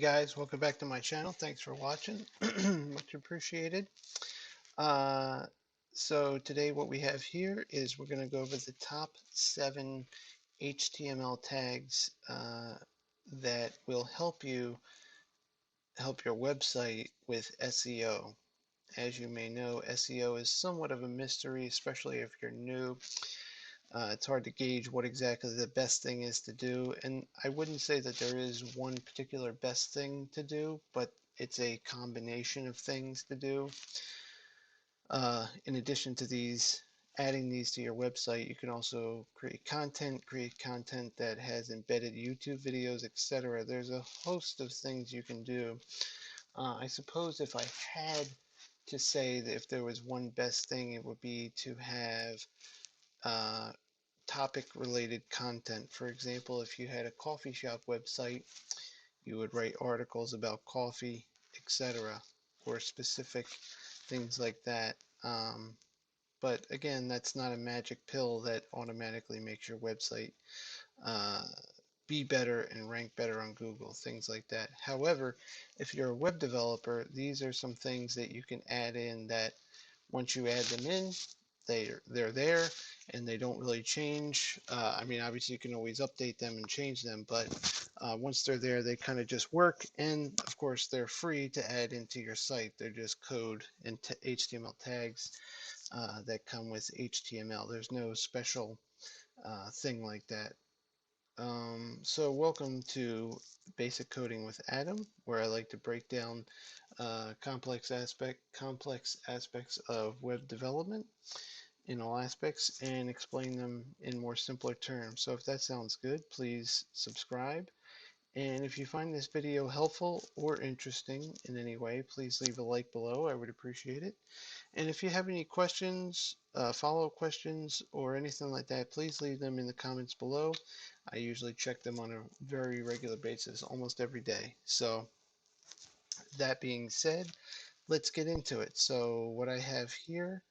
guys, welcome back to my channel. Thanks for watching. Much appreciated. Uh, so today what we have here is we're going to go over the top 7 HTML tags that will help your website with SEO. As you may know, SEO is somewhat of a mystery, especially if you're new. It's hard to gauge what exactly the best thing is to do, and I wouldn't say that there is one particular best thing to do, but it's a combination of things to do. In addition to adding these to your website, you can also create content that has embedded YouTube videos, etc. There's a host of things you can do. I suppose if I had to say that if there was one best thing, it would be to have uh, topic related content. For example, if you had a coffee shop website, you would write articles about coffee, etc., or specific things like that. But again, that's not a magic pill that automatically makes your website uh, be better and rank better on Google, things like that. However, if you're a web developer, these are some things that you can add in that once you add them in, they're there and they don't really change. I mean, obviously you can always update them and change them, but once they're there, they kind of just work. And of course, they're free to add into your site. They're just code and HTML tags that come with HTML. There's no special thing like that. So welcome to Basic Coding with Adam, where I like to break down complex aspects of web development in all aspects and explain them in more simpler terms. So if that sounds good, please subscribe. And if you find this video helpful or interesting in any way, please leave a like below. I would appreciate it. And if you have any questions, follow-up questions, or anything like that, please leave them in the comments below. I usually check them on a very regular basis, almost every day. So that being said, let's get into it. So what I have here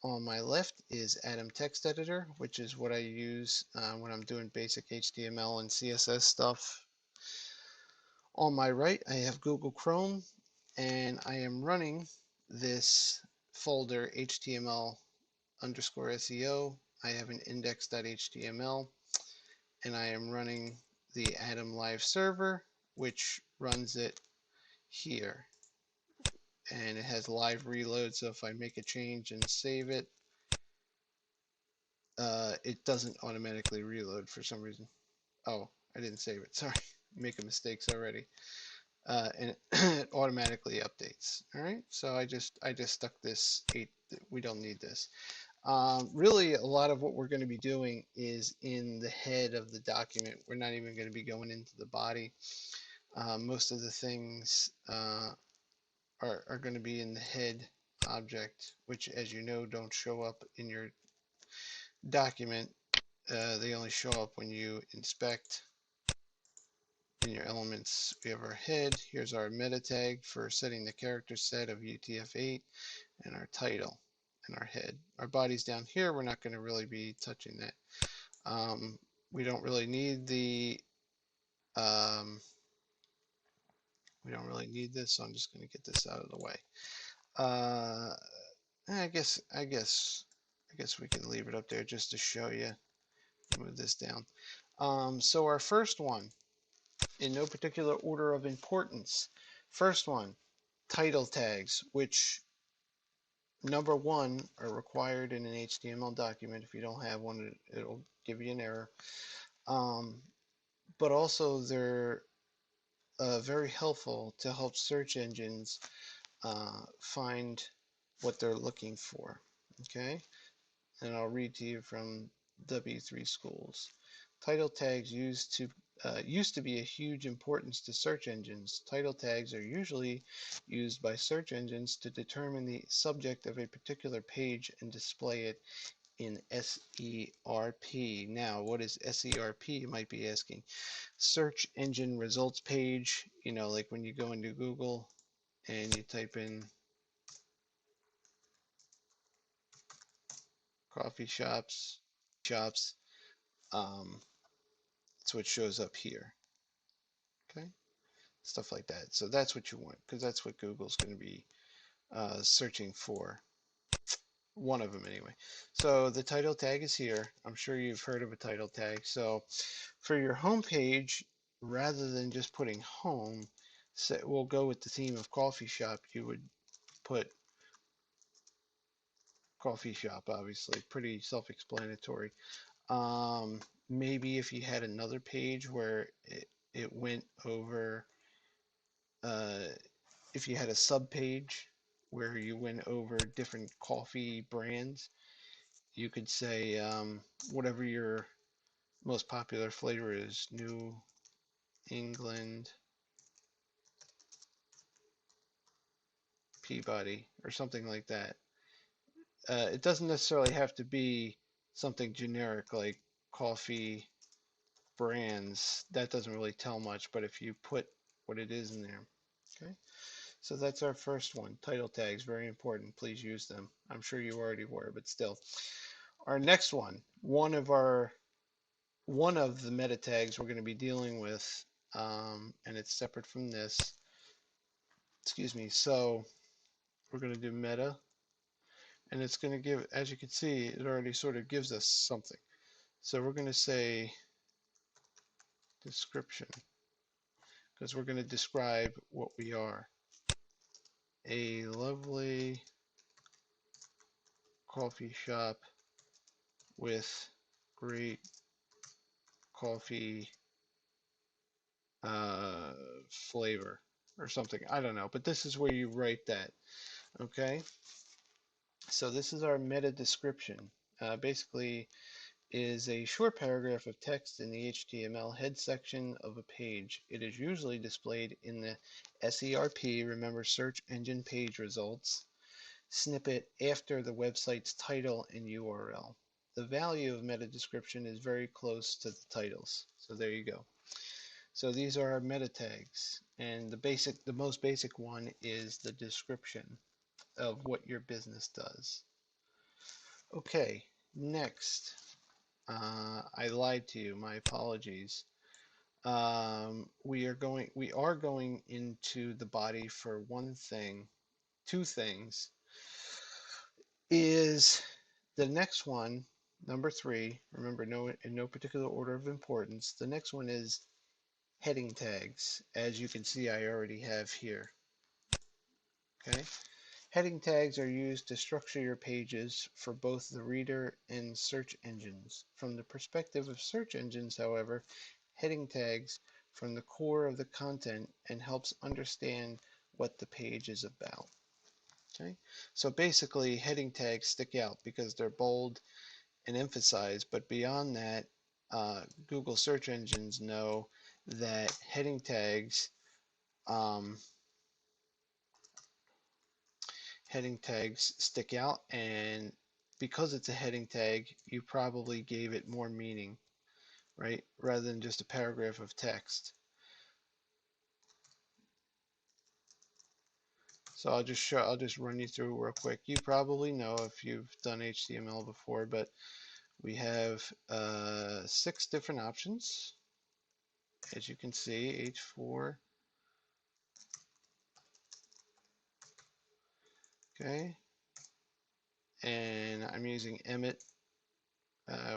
on my left is Atom Text Editor, which is what I use when I'm doing basic HTML and CSS stuff. On my right, I have Google Chrome, and I am running this folder HTML underscore SEO. I have an index.html, and I am running the Atom Live server, which runs it here. And it has live reload, so if I make a change and save it, it doesn't automatically reload for some reason. Oh, I didn't save it. Sorry, making mistakes already. And it automatically updates. All right, so I just stuck this 8. We don't need this. Really, a lot of what we're going to be doing is in the head of the document. We're not even going to be going into the body. Most of the things are going to be in the head object, which, as you know, don't show up in your document. They only show up when you inspect in your elements. We have our head. Here's our meta tag for setting the character set of UTF-8 and our title and our head. Our body's down here. We're not going to really be touching that. We don't really need um, we don't really need this, so I'm just going to get this out of the way. I guess we can leave it up there just to show you. Move this down. So our first one, in no particular order of importance. First one, title tags, which number one are required in an HTML document. If you don't have one, it'll give you an error. But also they're very helpful to help search engines find what they're looking for. Okay, and I'll read to you from W3 Schools. Title tags used to be a huge importance to search engines. Title tags are usually used by search engines to determine the subject of a particular page and display it in SERP. Now, what is SERP? You might be asking. Search engine results page, like when you go into Google and you type in coffee shops, um, that's what shows up here. Okay, stuff like that. So that's what you want, because that's what Google's going to be searching for. One of them anyway. So the title tag is here. I'm sure you've heard of a title tag. So for your home page, rather than just putting home, we'll go with the theme of coffee shop. You would put coffee shop, obviously, pretty self-explanatory. Um, Maybe if you had another page where it went over, uh, if you had a sub page where you went over different coffee brands, you could say whatever your most popular flavor is, New England Peabody or something like that. It doesn't necessarily have to be something generic like coffee brands. That doesn't really tell much, but if you put what it is in there. Okay, so that's our first one. Title tags, very important. Please use them. I'm sure you already were, but still. Our next one, one of the meta tags we're going to be dealing with, and it's separate from this. Excuse me. So we're going to do meta, and it's going to give, as you can see, it already sort of gives us something. So we're going to say description, because we're going to describe what we are. A lovely coffee shop with great coffee uh, flavor or something. I don't know, but this is where you write that. Okay, so this is our meta description. Basically, is a short paragraph of text in the HTML head section of a page. It is usually displayed in the SERP, remember search engine page results, snippet after the website's title and URL. The value of meta description is very close to the titles. So there you go. So these are our meta tags, and the most basic one is the description of what your business does. Okay, next. I lied to you. My apologies. We are going into the body for one thing, two things. Is the next one, number three? Remember, no in no particular order of importance. The next one is heading tags, as you can see, I already have here. Okay. Heading tags are used to structure your pages for both the reader and search engines. From the perspective of search engines, however, heading tags from the core of the content and helps understand what the page is about. Okay, so basically heading tags stick out because they're bold and emphasized, but beyond that, Google search engines know that um, heading tags stick out, and because it's a heading tag, you probably gave it more meaning, right? Rather than just a paragraph of text. So I'll just run you through real quick. You probably know if you've done HTML before, but we have 6 different options. As you can see, H4. Okay, and I'm using Emmet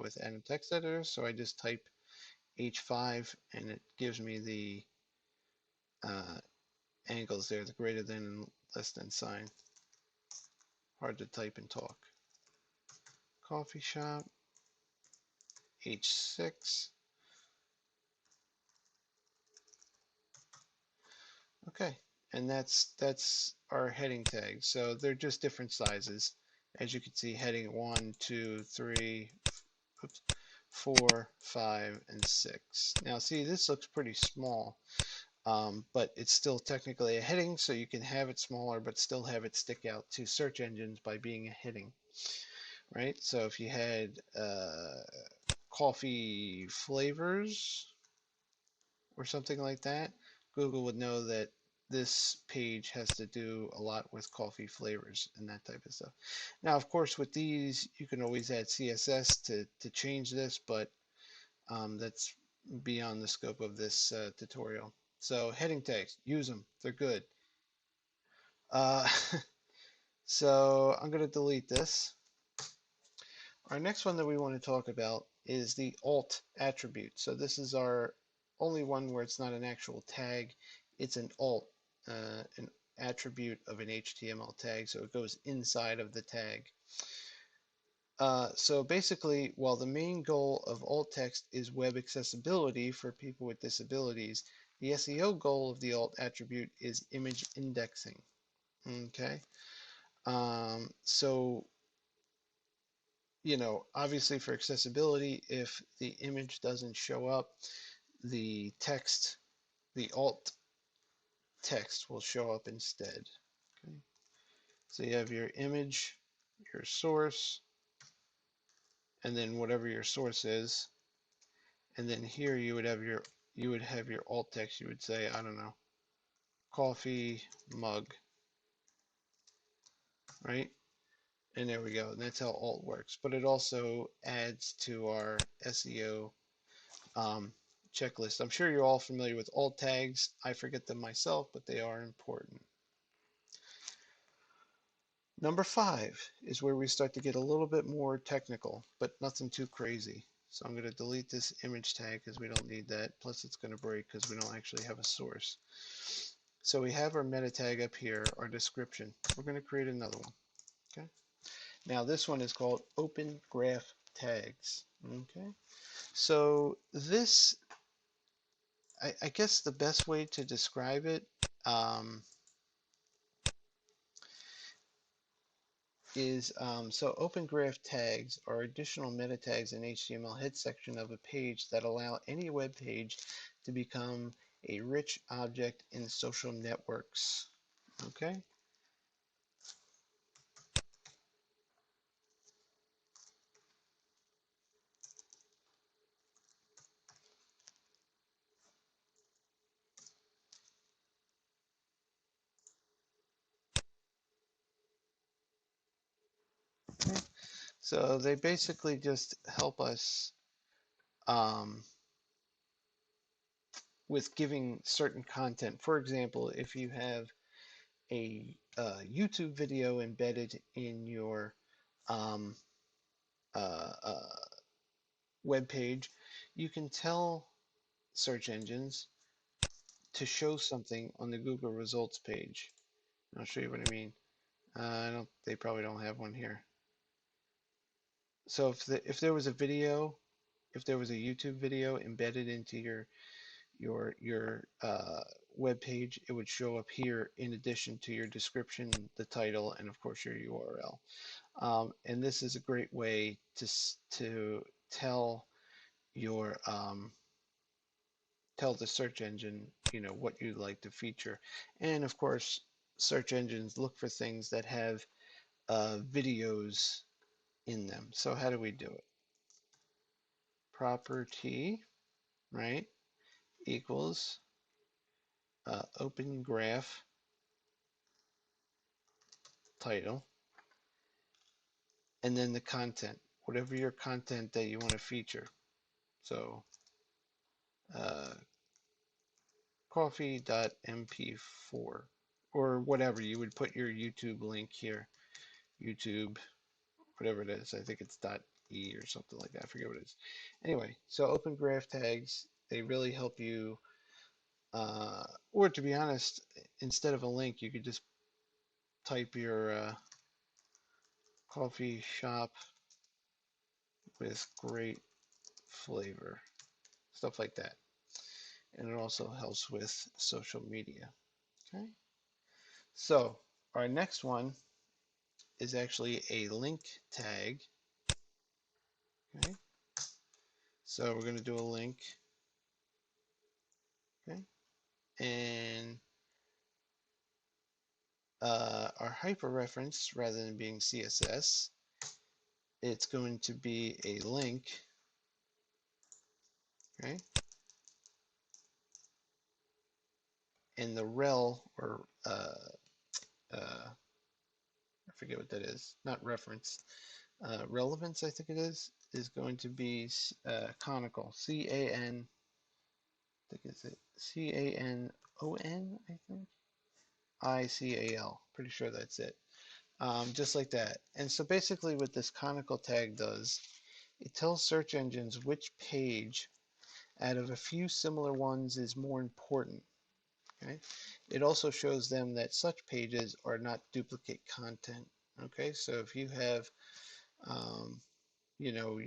with Atom Text Editor, so I just type H5 and it gives me the uh, angles there, the greater than and less than sign. Hard to type and talk. Coffee shop, H6. Okay, and that's our heading tags. So they're just different sizes. As you can see, heading 1, 2, 3, oops, 4, 5, and 6. Now see, this looks pretty small, but it's still technically a heading, so you can have it smaller but still have it stick out to search engines by being a heading, right? So if you had coffee flavors or something like that, Google would know that this page has to do a lot with coffee flavors and that type of stuff. Now, of course, with these, you can always add CSS to change this, but that's beyond the scope of this tutorial. So heading tags, use them. They're good. Uh, so I'm going to delete this. Our next one that we want to talk about is the alt attribute. So this is our only one where it's not an actual tag. It's an alt, an attribute of an HTML tag. So it goes inside of the tag. So basically, while the main goal of alt text is web accessibility for people with disabilities, the SEO goal of the alt attribute is image indexing. Okay. So, obviously for accessibility, if the image doesn't show up, the text, the alt text will show up instead. Okay. So you have your image, your source, and then whatever your source is. And then here you would have your alt text. You would say, I don't know, coffee mug, right? And there we go. And that's how alt works. But it also adds to our SEO um, checklist. I'm sure you're all familiar with alt tags. I forget them myself, but they are important. Number 5 is where we start to get a little bit more technical, but nothing too crazy. So I'm going to delete this image tag because we don't need that. Plus it's going to break because we don't actually have a source. So we have our meta tag up here, our description. We're going to create another one. Okay. Now this one is called Open Graph Tags. Okay. So this, I guess the best way to describe it is so Open Graph Tags are additional meta tags in HTML head section of a page that allow any web page to become a rich object in social networks. Okay. So they basically just help us um, with giving certain content. For example, if you have a YouTube video embedded in your um, uh, uh, web page, you can tell search engines to show something on the Google results page. I'll show you what I mean. They probably don't have one here. So if there was a video, if there was a YouTube video embedded into your web page, it would show up here in addition to your description, the title, and of course your URL. And this is a great way to tell your tell the search engine, what you'd like to feature. And of course, search engines look for things that have videos in them. So how do we do it? Property, right, equals open graph title, and then the content, whatever your content that you want to feature. So uh, coffee.mp4 or whatever, you would put your YouTube link here, YouTube, whatever it is. I think it's .e or something like that. I forget what it is. Anyway, so open graph tags, they really help you, or to be honest, instead of a link, you could just type your coffee shop with great flavor, stuff like that. And it also helps with social media. Okay. So our next one is actually a link tag. Okay. So we're going to do a link. Okay. And our hyperreference, rather than being CSS, it's going to be a link. Okay. And the rel, or I forget what that is, not reference, relevance, I think it is going to be conical, C-A-N, I think is it, Canon, I think. ICAL. Pretty sure that's it. Just like that. And so basically what this conical tag does, it tells search engines which page out of a few similar ones is more important. Okay. It also shows them that such pages are not duplicate content. Okay. So if you have, um, you know,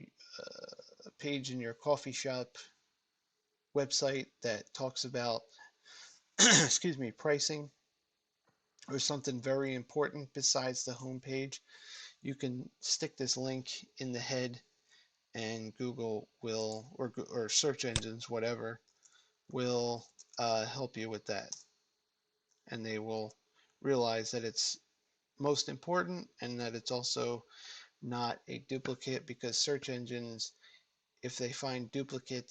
a page in your coffee shop website that talks about, excuse me, pricing or something very important besides the home page, you can stick this link in the head and Google will, or search engines, whatever, will help you with that. And they will realize that it's most important and that it's also not a duplicate, because search engines, if they find duplicate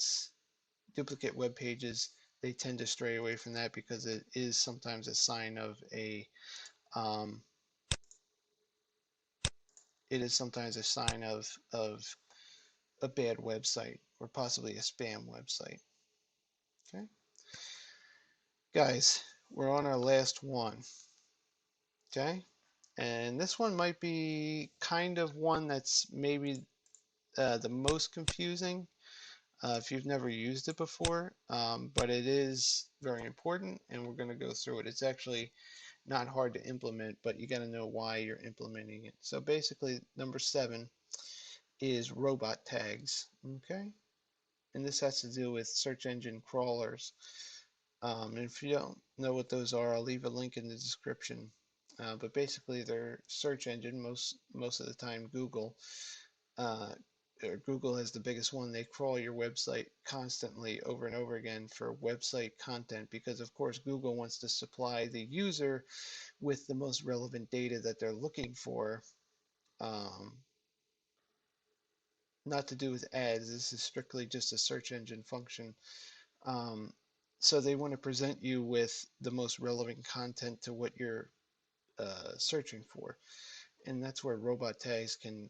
web pages, they tend to stray away from that because it is sometimes a sign of um, of a bad website or possibly a spam website. Okay, guys, we're on our last one. Okay, and this one might be kind of one that's maybe the most confusing if you've never used it before, but it is very important and we're going to go through it. It's actually not hard to implement, but you got to know why you're implementing it. So basically, number 7 is robot tags. Okay, and this has to do with search engine crawlers. And if you don't know what those are, I'll leave a link in the description. But basically, they're search engine, most of the time Google. Uh, Google has the biggest one. They crawl your website constantly over and over again for website content because, of course, Google wants to supply the user with the most relevant data that they're looking for. Um, Not to do with ads. This is strictly just a search engine function. Um, so they want to present you with the most relevant content to what you're searching for. And that's where robot tags can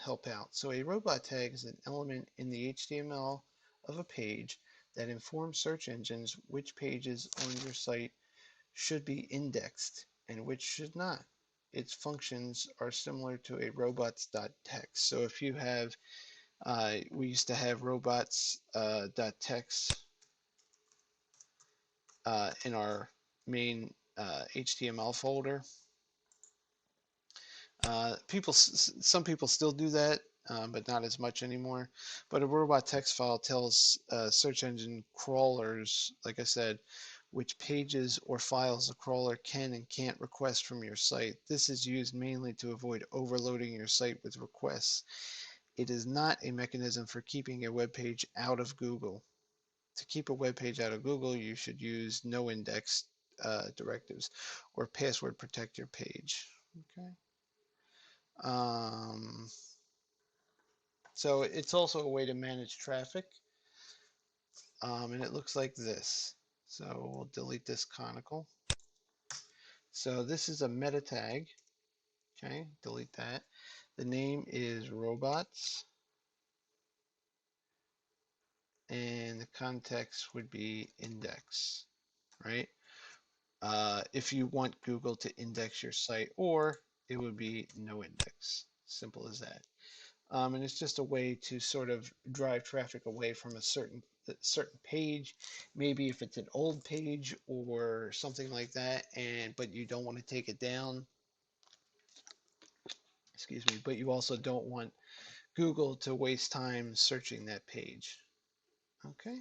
help out. So a robot tag is an element in the HTML of a page that informs search engines which pages on your site should be indexed and which should not. Its functions are similar to a robots.txt. So if you have, we used to have robots.txt in our main HTML folder. Some people still do that, but not as much anymore. But a robot text file tells search engine crawlers, like I said, which pages or files a crawler can and can't request from your site. This is used mainly to avoid overloading your site with requests. It is not a mechanism for keeping a web page out of Google. To keep a web page out of Google, you should use no index directives or password protect your page. Okay. Um, so it's also a way to manage traffic, and it looks like this. So we'll delete this conical. So this is a meta tag. Okay, delete that. The name is robots, and the context would be index, right? If you want Google to index your site, or it would be no index. Simple as that. And it's just a way to sort of drive traffic away from a certain page. Maybe if it's an old page or something like that, and but you don't want to take it down. Excuse me, but you also don't want Google to waste time searching that page. Okay.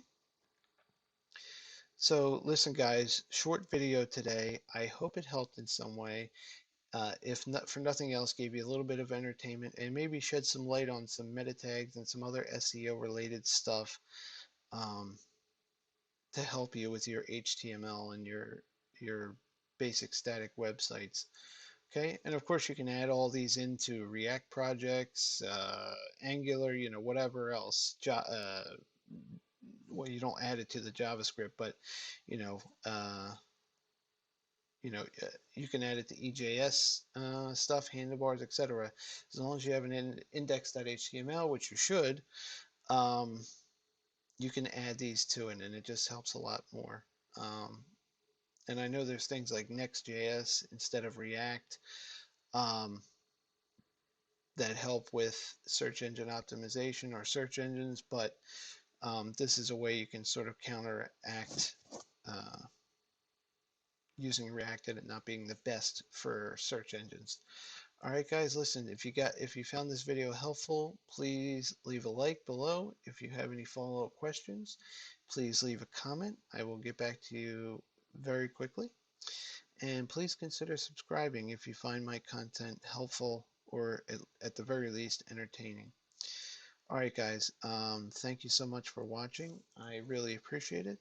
So listen, guys, short video today. I hope it helped in some way. If not for nothing else, gave you a little bit of entertainment and maybe shed some light on some meta tags and some other SEO related stuff um, to help you with your HTML and your basic static websites. Okay, and of course you can add all these into React projects, Angular, whatever else. Well, you don't add it to the JavaScript, but you know, uh, you can add it to EJS stuff, handlebars, etc. As long as you have an index.html, which you should, um, you can add these to it, and it just helps a lot more. Um, and I know there's things like Next.js instead of React, um, that help with search engine optimization or search engines, but this is a way you can sort of counteract uh, using React and it not being the best for search engines. All right, guys, listen, if you found this video helpful, please leave a like below. If you have any follow-up questions, please leave a comment. I will get back to you very quickly. And please consider subscribing if you find my content helpful or at the very least entertaining. All right, guys, thank you so much for watching. I really appreciate it.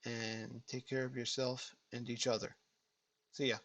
And take care of yourself and each other. See ya.